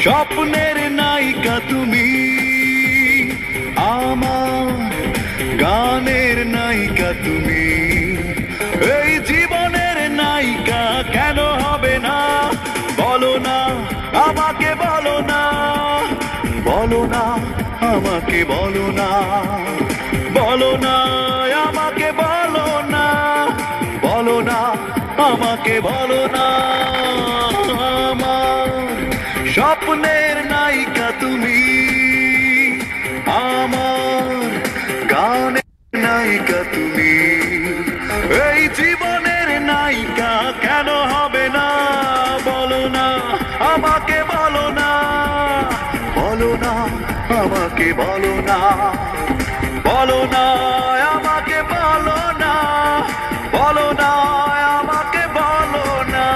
স্বপ্নের নায়িকা তুমি, আমার গানের নায়িকা তুমি, এই জীবনের নায়িকা কেন হবে না? বলো না আমাকে, বলো না, বলো না আমাকে, বলো না, বলো না আমাকে, বলো না, বলো না আমাকে, বলো না। আমার স্বপ্নের নায়িকা তুমি, আমার গানের নায়িকা তুমি, এই জীবনের নায়িকা কেন হবে না? বলো না আমাকে, বলো না, বলো না আমাকে, বলো না, বলো না আমাকে, বলো না, বলো না আমাকে, বলো না।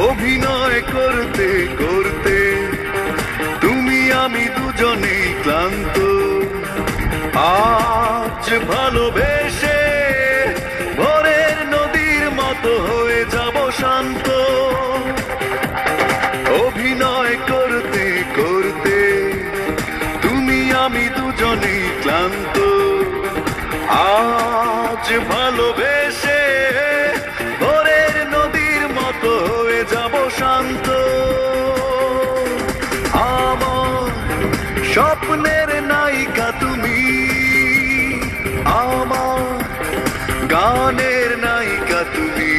অভিনয় করতে করতে তুমি আমি দুজনেই ক্লান্ত, আজ ভালোবেসে ভোরের নদীর মতো হয়ে যাব শান্ত। অভিনয় করতে করতে তুমি আমি দুজনেই ক্লান্ত, আজ ভালোবেসে ভোরের নদীর মতো হয়ে যাব শান্ত। আমার স্বপ্নের নায়িকা তুমি, আমার গানের নায়িকা তুমি,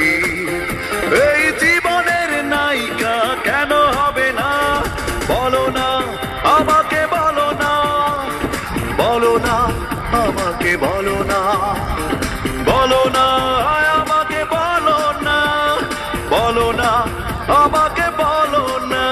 এই জীবনের নায়িকা কেন হবে না? বলো না আমাকে, বলো না, বলো না আমাকে, বলো না, বলো না আমাকে, বলো না, বলো না আমাকে, বলো না।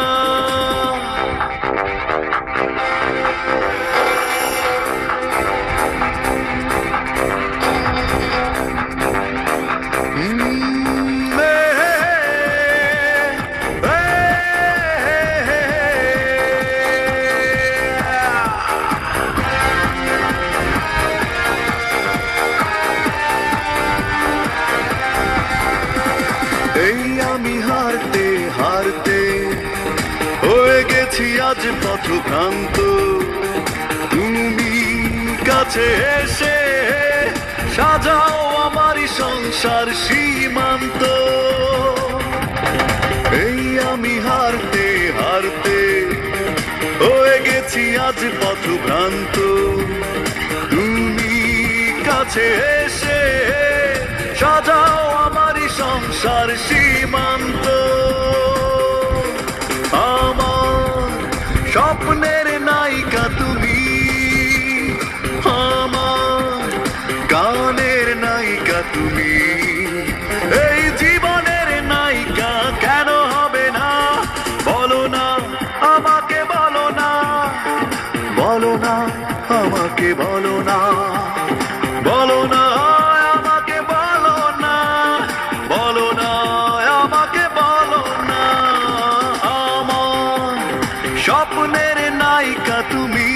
এই আমি হারতে হারতে হয়ে গেছি আজ পথভ্রান্ত, তুমি কাছে এসে সাজাও আমারই সংসার সীমান্ত। এই আমি হারতে হারতে হয়ে গেছি আজ পথভ্রান্ত, তুমি কাছে এসে সাজাও আমারই সংসার সীমান্ত। আমার স্বপ্নের নায়িকা তুমি, আমার গানের নায়িকা তুমি, এই জীবনের নায়িকা কেন হবে না? বলো না আমাকে, বলো না, বলো না আমাকে, বলো না, বলো না আমাকে, বলো না, বলো না আমাকে, বলো না। আমার স্বপ্নের নায়িকা তুমি,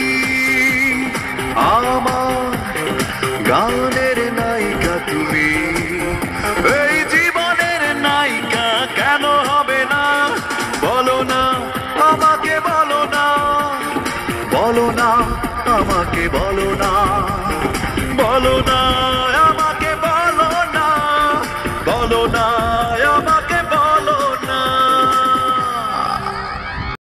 আমার গানের নায়িকা তুমি, এই জীবনের নায়িকা কেন হবে না? বলো না আমাকে, বলো না, বলো না আমাকে, বলো না, বলো না